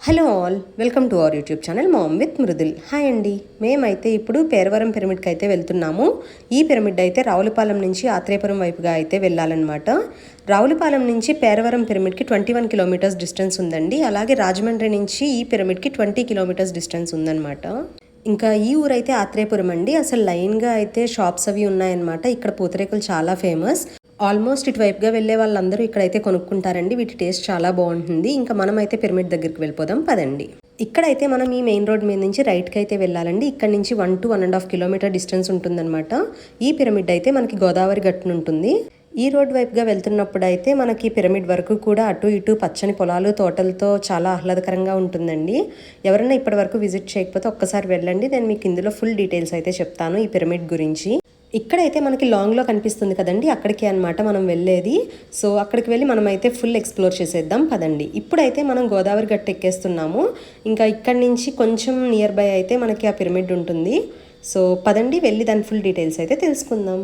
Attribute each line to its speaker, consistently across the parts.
Speaker 1: Hello all, welcome to our YouTube channel ma'am with Mridul. Hi అండి, మేమైతే ఇప్పుడు పేరవరం పిరమిడ్కి అయితే వెళ్తున్నాము. ఈ పిరమిడ్ అయితే రావులపాలెం నుంచి ఆత్రేయపురం వైపుగా అయితే వెళ్ళాలన్నమాట. రావులపాలెం నుంచి పేరవరం పిరమిడ్కి 21 కిలోమీటర్స్ డిస్టెన్స్ ఉందండి. అలాగే రాజమండ్రి నుంచి ఈ పిరమిడ్కి 20 కిలోమీటర్స్ డిస్టెన్స్ ఉందన్నమాట. ఇంకా ఈ ఊరైతే ఆత్రేయపురం అండి. అసలు లైన్గా అయితే షాప్స్ అవి ఉన్నాయన్నమాట. ఇక్కడ పూతరేకులు చాలా ఫేమస్. ఆల్మోస్ట్ ఇటువైపుగా వెళ్ళే వాళ్ళందరూ ఇక్కడైతే కొనుక్కుంటారండి. వీటి టేస్ట్ చాలా బాగుంటుంది. ఇంకా మనం అయితే పిరమిడ్ దగ్గరికి వెళ్ళిపోదాం పదండి. ఇక్కడైతే మనం ఈ మెయిన్ రోడ్ మీద నుంచి రైట్కి అయితే వెళ్ళాలండి. ఇక్కడ నుంచి 1 to 1.5 కిలోమీటర్ డిస్టెన్స్ ఉంటుందన్నమాట. ఈ పిరమిడ్ అయితే మనకి గోదావరి గట్టున ఉంటుంది. ఈ రోడ్ వైపుగా వెళ్తున్నప్పుడు అయితే మనకి పిరమిడ్ వరకు కూడా అటు ఇటు పచ్చని పొలాలు తోటలతో చాలా ఆహ్లాదకరంగా ఉంటుందండి. ఎవరైనా ఇప్పటి వరకు విజిట్ చేయకపోతే ఒక్కసారి వెళ్ళండి. నేను మీకు ఇందులో ఫుల్ డీటెయిల్స్ అయితే చెప్తాను ఈ పిరమిడ్ గురించి. ఇక్కడైతే మనకి లాంగ్లో కనిపిస్తుంది కదండి, అక్కడికి అనమాట మనం వెళ్ళేది. సో అక్కడికి వెళ్ళి మనం అయితే ఫుల్ ఎక్స్ప్లోర్ చేసేద్దాం పదండి. ఇప్పుడైతే మనం గోదావరి గట్టు ఎక్కేస్తున్నాము. ఇంకా ఇక్కడి నుంచి కొంచెం నియర్ బై అయితే మనకి ఆ పిరమిడ్ ఉంటుంది. సో పదండి వెళ్ళి దాని ఫుల్ డీటెయిల్స్ అయితే తెలుసుకుందాం.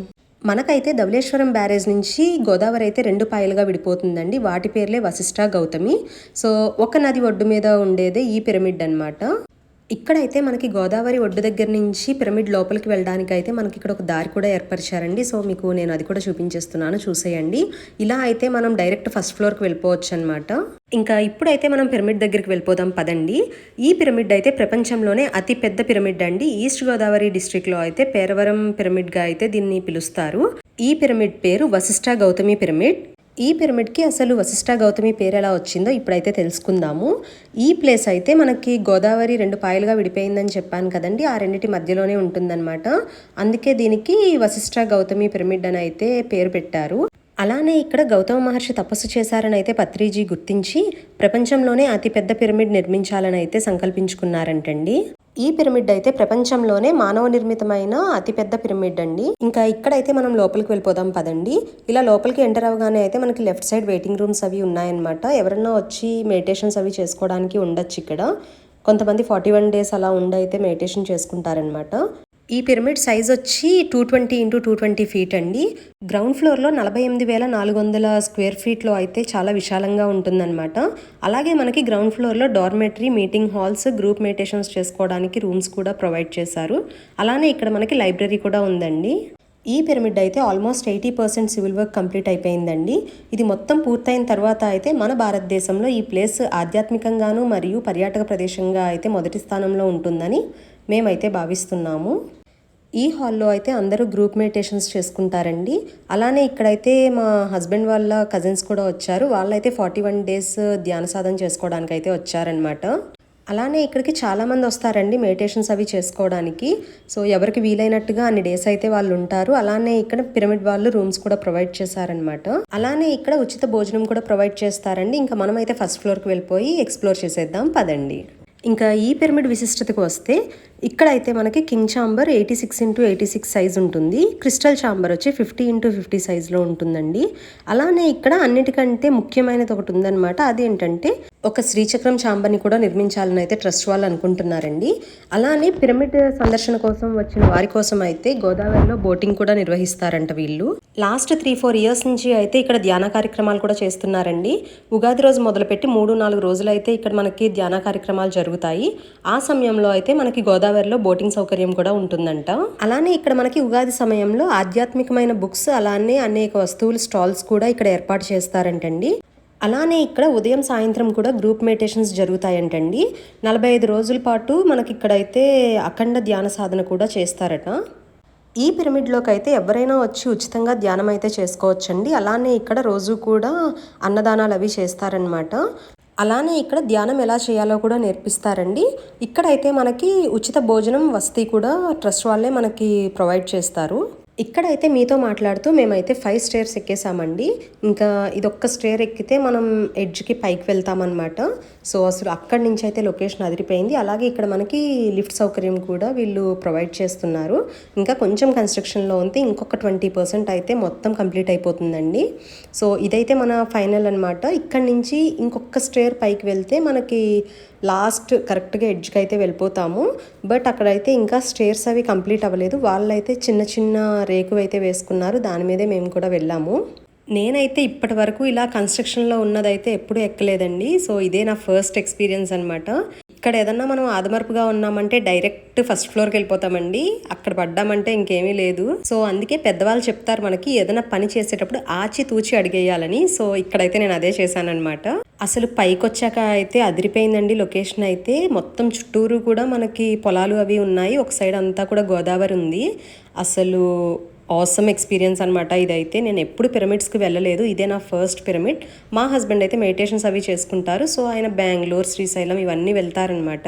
Speaker 1: మనకైతే ధవళేశ్వరం బ్యారేజ్ నుంచి గోదావరి అయితే 2 పాయలుగా విడిపోతుందండి. వాటి పేర్లే వశిష్ఠ, గౌతమి. సో ఒక నది ఒడ్డు మీద ఉండేదే ఈ పిరమిడ్ అనమాట. ఇక్కడైతే మనకి గోదావరి ఒడ్డు దగ్గర నుంచి పిరమిడ్ లోపలికి వెళ్ళడానికి అయితే మనకి ఇక్కడ ఒక దారి కూడా ఏర్పరిచారండి. సో మీకు నేను అది కూడా చూపించేస్తున్నాను, చూసేయండి. ఇలా అయితే మనం డైరెక్ట్ ఫస్ట్ ఫ్లోర్కి వెళ్ళిపోవచ్చు అనమాట. ఇంకా ఇప్పుడైతే మనం పిరమిడ్ దగ్గరికి వెళ్ళిపోదాం పదండి. ఈ పిరమిడ్ అయితే ప్రపంచంలోనే అతి పెద్ద పిరమిడ్ అండి. ఈస్ట్ గోదావరి డిస్ట్రిక్ట్లో అయితే పేరవరం పిరమిడ్గా అయితే దీన్ని పిలుస్తారు. ఈ పిరమిడ్ పేరు వశిష్ఠ గౌతమి పిరమిడ్. ఈ పిరమిడ్కి అసలు వశిష్ఠ గౌతమి పేరు ఎలా వచ్చిందో ఇప్పుడైతే తెలుసుకుందాము. ఈ ప్లేస్ అయితే మనకి గోదావరి 2 పాయలుగా విడిపోయిందని చెప్పాను కదండి, ఆ రెండింటి మధ్యలోనే ఉంటుందన్నమాట. అందుకే దీనికి వశిష్ఠ గౌతమి పిరమిడ్ అని అయితే పేరు పెట్టారు. అలానే ఇక్కడ గౌతమ మహర్షి తపస్సు చేశారని అయితే పత్రిజీ గుర్తించి ప్రపంచంలోనే అతిపెద్ద పిరమిడ్ నిర్మించాలని అయితే సంకల్పించుకున్నారంటండి. ఈ పిరమిడ్ అయితే ప్రపంచంలోనే మానవ నిర్మితమైన అతిపెద్ద పిరమిడ్ అండి. ఇంకా ఇక్కడైతే మనం లోపలికి వెళ్ళిపోదాం పదండి. ఇలా లోపలికి ఎంటర్ అవగానే అయితే మనకి లెఫ్ట్ సైడ్ వెయిటింగ్ రూమ్స్ అవి ఉన్నాయన్నమాట. ఎవరన్నా వచ్చి మెడిటేషన్స్ అవి చేసుకోవడానికి ఉండొచ్చు ఇక్కడ. కొంతమంది 41 days అలా ఉండైతే మెడిటేషన్ చేసుకుంటారనమాట. ఈ పిరమిడ్ సైజ్ వచ్చి 220 x 220 feet అండి. గ్రౌండ్ ఫ్లోర్లో 48,400 స్క్వేర్ ఫీట్లో అయితే చాలా విశాలంగా ఉంటుందన్నమాట. అలాగే మనకి గ్రౌండ్ ఫ్లోర్లో dormitory, meeting halls, group meditations చేసుకోవడానికి రూమ్స్ కూడా ప్రొవైడ్ చేశారు. అలానే ఇక్కడ మనకి లైబ్రరీ కూడా ఉందండి. ఈ పిరమిడ్ అయితే ఆల్మోస్ట్ 80% సివిల్ వర్క్ కంప్లీట్ అయిపోయిందండి. ఇది మొత్తం పూర్తయిన తర్వాత అయితే మన భారతదేశంలో ఈ ప్లేస్ ఆధ్యాత్మికంగాను మరియు పర్యాటక ప్రదేశంగా అయితే మొదటి స్థానంలో ఉంటుందని మేమైతే భావిస్తున్నాము. ఈ హాల్లో అయితే అందరూ గ్రూప్ మెడిటేషన్స్ చేసుకుంటారండి. అలానే ఇక్కడైతే మా హస్బెండ్ వాళ్ళ కజిన్స్ కూడా వచ్చారు. వాళ్ళైతే 41 days ధ్యాన సాధన చేసుకోవడానికి అయితే వచ్చారనమాట. అలానే ఇక్కడికి చాలామంది వస్తారండి మెడిటేషన్స్ అవి చేసుకోవడానికి. సో ఎవరికి వీలైనట్టుగా అన్ని డేస్ అయితే వాళ్ళు ఉంటారు. అలానే ఇక్కడ పిరమిడ్ వాళ్ళు రూమ్స్ కూడా ప్రొవైడ్ చేశారనమాట. అలానే ఇక్కడ ఉచిత భోజనం కూడా ప్రొవైడ్ చేస్తారండి. ఇంకా మనమైతే ఫస్ట్ ఫ్లోర్కి వెళ్ళిపోయి ఎక్స్ప్లోర్ చేసేద్దాం పదండి. ఇంకా ఈ పిరమిడ్ విశిష్టతకు వస్తే ఇక్కడైతే మనకి కింగ్ ఛాంబర్ 86 x 86 సైజ్ ఉంటుంది. క్రిస్టల్ ఛాంబర్ వచ్చి 50 x 50 సైజులో ఉంటుందండి. అలానే ఇక్కడ అన్నిటికంటే ముఖ్యమైనది ఒకటి ఉందన్నమాట. అదేంటంటే ఒక శ్రీచక్రం ఛాంబర్ని కూడా నిర్మించాలని అయితే ట్రస్ట్ వాళ్ళు అనుకుంటున్నారండి. అలానే పిరమిడ్ సందర్శన కోసం వచ్చిన వారి కోసం అయితే గోదావరిలో బోటింగ్ కూడా నిర్వహిస్తారంట వీళ్ళు. లాస్ట్ 3-4 years నుంచి అయితే ఇక్కడ ధ్యాన కార్యక్రమాలు కూడా చేస్తున్నారండి. ఉగాది రోజు మొదలుపెట్టి 3-4 రోజులు అయితే ఇక్కడ మనకి ధ్యాన కార్యక్రమాలు జరుగుతాయి. ఆ సమయంలో అయితే మనకి గోదావరిలో బోటింగ్ సౌకర్యం కూడా ఉంటుందంట. అలానే ఇక్కడ మనకి ఉగాది సమయంలో ఆధ్యాత్మికమైన బుక్స్, అలానే అనేక వస్తువులు స్టాల్స్ కూడా ఇక్కడ ఏర్పాటు చేస్తారంటండి. అలానే ఇక్కడ ఉదయం సాయంత్రం కూడా గ్రూప్ మెడిటేషన్స్ జరుగుతాయంటండి. 45 రోజుల పాటు మనకి ఇక్కడైతే అఖండ ధ్యాన సాధన కూడా చేస్తారట. ఈ పిరమిడ్లోకి అయితే ఎవరైనా వచ్చి ఉచితంగా ధ్యానం అయితే చేసుకోవచ్చండి. అలానే ఇక్కడ రోజు కూడా అన్నదానాలు అవి చేస్తారనమాట. అలానే ఇక్కడ ధ్యానం ఎలా చేయాలో కూడా నేర్పిస్తారండి. ఇక్కడైతే మనకి ఉచిత భోజనం, వసతి కూడా ట్రస్ట్ వాళ్ళే మనకి ప్రొవైడ్ చేస్తారు. ఇక్కడైతే మీతో మాట్లాడుతూ మేమైతే 5 stairs ఎక్కేసామండి. ఇంకా ఇదొక్క స్టేర్ ఎక్కితే మనం ఎడ్జ్కి పైకి వెళ్తామన్నమాట. సో అసలు అక్కడి నుంచి అయితే లొకేషన్ అదిరిపోయింది. అలాగే ఇక్కడ మనకి లిఫ్ట్ సౌకర్యం కూడా వీళ్ళు ప్రొవైడ్ చేస్తున్నారు. ఇంకా కొంచెం కన్స్ట్రక్షన్లో ఉంది. ఇంకొక 20% అయితే మొత్తం కంప్లీట్ అయిపోతుందండి. సో ఇదైతే మన ఫైనల్ అనమాట. ఇక్కడి నుంచి ఇంకొక స్టేర్ పైకి వెళ్తే మనకి లాస్ట్ కరెక్ట్గా ఎడ్జ్కి అయితే వెళ్ళిపోతాము. బట్ అక్కడైతే ఇంకా స్టేర్స్ అవి కంప్లీట్ అవ్వలేదు. వాళ్ళైతే చిన్న చిన్న రేకు అయితే వేసుకున్నారు. దాని మీదే మేము కూడా వెళ్ళాము. నేనైతే ఇప్పటి వరకు ఇలా కన్‌స్ట్రక్షన్‌లో ఉన్నదైతే ఎప్పుడూ ఎక్కలేదండి. సో, ఇదే నా ఫస్ట్ ఎక్స్‌పీరియన్స్ అనమాట. ఇక్కడ ఏదన్నా మనం ఆదమరపుగా ఉన్నామంటే డైరెక్ట్ ఫస్ట్ ఫ్లోర్‌కెళ్ళిపోతామండి. అక్కడ పడ్డామంటే ఇంకేమీ లేదు. సో, అందుకే పెద్దవాళ్ళు చెప్తారు మనకి ఏదైనా పని చేసేటప్పుడు ఆచితూచి అడుగేయాలని. సో, ఇక్కడైతే నేను అదే చేశాననమాట. అసలు పైకొచ్చాక అయితే అదిరిపోయిందండి లొకేషన్ అయితే. మొత్తం చుట్టూరు కూడా మనకి పొలాలు అవి ఉన్నాయి. ఒక సైడ్ అంతా కూడా గోదావరి ఉంది. అసలు ఆసమ్ ఎక్స్పీరియన్స్ అనమాట ఇదైతే. నేను ఎప్పుడు పిరమిడ్స్కి వెళ్ళలేదు. ఇదే నా ఫస్ట్ పిరమిడ్. మా హస్బెండ్ అయితే మెడిటేషన్స్ అవి చేసుకుంటారు. సో ఆయన బెంగళూరు, శ్రీశైలం ఇవన్నీ వెళ్తారనమాట.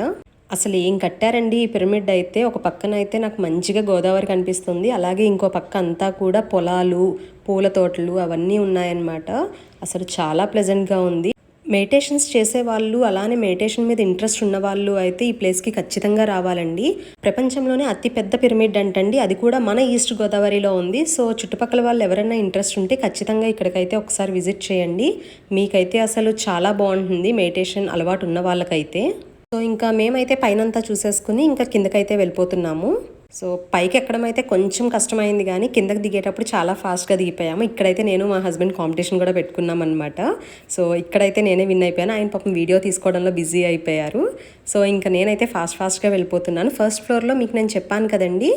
Speaker 1: అసలు ఏం కట్టారండి ఈ పిరమిడ్ అయితే. ఒక పక్కన అయితే నాకు మంచిగా గోదావరి కనిపిస్తుంది. అలాగే ఇంకో పక్క అంతా కూడా పొలాలు, పూల తోటలు అవన్నీ ఉన్నాయన్నమాట. అసలు చాలా ప్లెజెంట్గా ఉంది. మెడిటేషన్స్ చేసేవాళ్ళు అలానే మెడిటేషన్ మీద ఇంట్రెస్ట్ ఉన్నవాళ్ళు అయితే ఈ ప్లేస్కి ఖచ్చితంగా రావాలండి. ప్రపంచంలోనే అతి పెద్ద పిరమిడ్ అంటండి. అది కూడా మన ఈస్ట్ గోదావరిలో ఉంది. సో చుట్టుపక్కల వాళ్ళు ఎవరైనా ఇంట్రెస్ట్ ఉంటే ఖచ్చితంగా ఇక్కడికైతే ఒకసారి విజిట్ చేయండి. మీకైతే అసలు చాలా బాగుంటుంది మెడిటేషన్ అలవాటు ఉన్న వాళ్ళకైతే. సో ఇంకా మేమైతే పైనంతా చూసేసుకుని ఇంకా కిందకైతే వెళ్ళిపోతున్నాము. సో పైకి ఎక్కడం అయితే కొంచెం కష్టమైంది కానీ కిందకి దిగేటప్పుడు చాలా ఫాస్ట్గా దిగిపోయాము. ఇక్కడైతే నేను మా హస్బెండ్ కాంపిటీషన్ కూడా పెట్టుకున్నాం అనమాట. సో ఇక్కడైతే నేనే విన్ అయిపోయాను. ఆయన పాపం వీడియో తీసుకోవడంలో బిజీ అయిపోయారు. సో ఇంకా నేనైతే ఫాస్ట్గా వెళ్ళిపోతున్నాను. ఫస్ట్ ఫ్లోర్లో మీకు నేను చెప్పాను కదండి,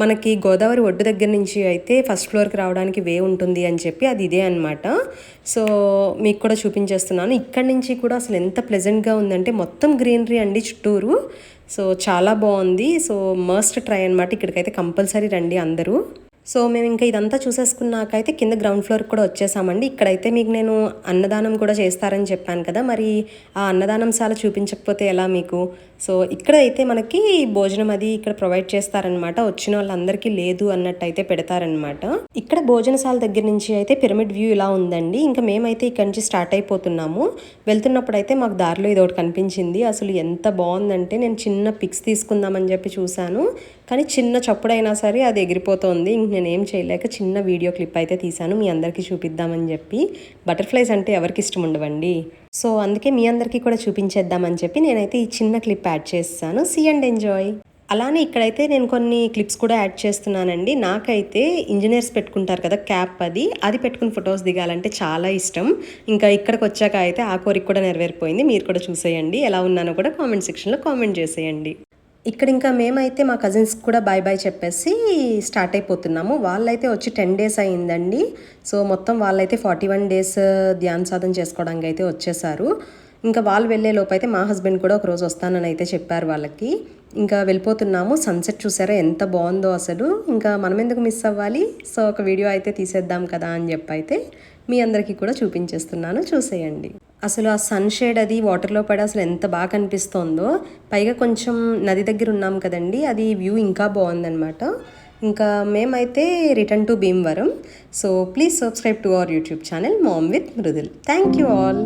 Speaker 1: మనకి గోదావరి ఒడ్డు దగ్గర నుంచి అయితే ఫస్ట్ ఫ్లోర్కి రావడానికి వే ఉంటుంది అని చెప్పి, అది ఇదే అనమాట. సో మీకు కూడా చూపించేస్తున్నాను. ఇక్కడి నుంచి కూడా అసలు ఎంత ప్లెజెంట్గా ఉందంటే మొత్తం గ్రీనరీ అండి చుట్టూరు. సో చాలా బాగుంది. సో మస్ట్ ట్రై అనమాట. ఇక్కడికైతే కంపల్సరీ రండి అందరూ. సో మేము ఇంకా ఇదంతా చూసేసుకున్నాకైతే కింద గ్రౌండ్ ఫ్లోర్కి కూడా వచ్చేసామండి. ఇక్కడైతే మీకు నేను అన్నదానం కూడా చేస్తారని చెప్పాను కదా, మరి ఆ అన్నదానంశాల చూపించకపోతే ఎలా మీకు. సో ఇక్కడైతే మనకి భోజనం అది ఇక్కడ ప్రొవైడ్ చేస్తారనమాట. వచ్చిన వాళ్ళందరికీ లేదు అన్నట్టయితే పెడతారనమాట. ఇక్కడ భోజనశాల దగ్గర నుంచి అయితే పిరమిడ్ వ్యూ ఇలా ఉందండి. ఇంకా మేమైతే ఇక్కడ నుంచి స్టార్ట్ అయిపోతున్నాము. వెళ్తున్నప్పుడు అయితే మాకు దారిలో ఇది ఒకటి కనిపించింది. అసలు ఎంత బాగుందంటే నేను చిన్న పిక్స్ తీసుకుందామని చెప్పి చూశాను, కానీ చిన్న చప్పుడైనా సరే అది ఎగిరిపోతుంది. ఇంక నేను ఏం చేయలేక చిన్న వీడియో క్లిప్ అయితే తీశాను మీ అందరికీ చూపిద్దామని చెప్పి. బటర్ఫ్లైస్ అంటే ఎవరికి ఇష్టం ఉండవండి. సో అందుకే మీ అందరికీ కూడా చూపించేద్దామని చెప్పి నేనైతే ఈ చిన్న క్లిప్ యాడ్ చేస్తాను. See and enjoy. అలానే ఇక్కడైతే నేను కొన్ని క్లిప్స్ కూడా యాడ్ చేస్తున్నానండి. నాకైతే ఇంజనీర్స్ పెట్టుకుంటారు కదా క్యాప్, అది పెట్టుకుని ఫొటోస్ దిగాలంటే చాలా ఇష్టం. ఇంకా ఇక్కడికి వచ్చాక అయితే ఆ కోరిక కూడా నెరవేరిపోయింది. మీరు కూడా చూసేయండి. ఎలా ఉన్నానో కూడా కామెంట్ సెక్షన్లో కామెంట్ చేసేయండి. ఇక్కడ ఇంకా మేమైతే మా కజిన్స్కి కూడా బాయ్ చెప్పేసి స్టార్ట్ అయిపోతున్నాము. వాళ్ళైతే వచ్చి 10 days అయిందండి. సో మొత్తం వాళ్ళైతే 41 days ధ్యాన సాధన చేసుకోవడానికి అయితే వచ్చేసారు. ఇంకా వాళ్ళు వెళ్ళే లోపు అయితే మా హస్బెండ్ కూడా ఒకరోజు వస్తానని అయితే చెప్పారు వాళ్ళకి. ఇంకా వెళ్ళిపోతున్నాము. సన్సెట్ చూసారా ఎంత బాగుందో అసలు. ఇంకా మనం ఎందుకు మిస్ అవ్వాలి. సో ఒక వీడియో అయితే తీసేద్దాం కదా అని చెప్పి అయితే మీ అందరికీ కూడా చూపించేస్తున్నాను, చూసేయండి. అసలు ఆ సన్ షేడ్ అది వాటర్లో పడి అసలు ఎంత బాగా కనిపిస్తోందో. పైగా కొంచెం నది దగ్గర ఉన్నాం కదండి, అది వ్యూ ఇంకా బాగుందనమాట. ఇంకా మేమైతే return to Bhimavaram. So please subscribe to our YouTube channel ma'am with Mridul. Thank you all.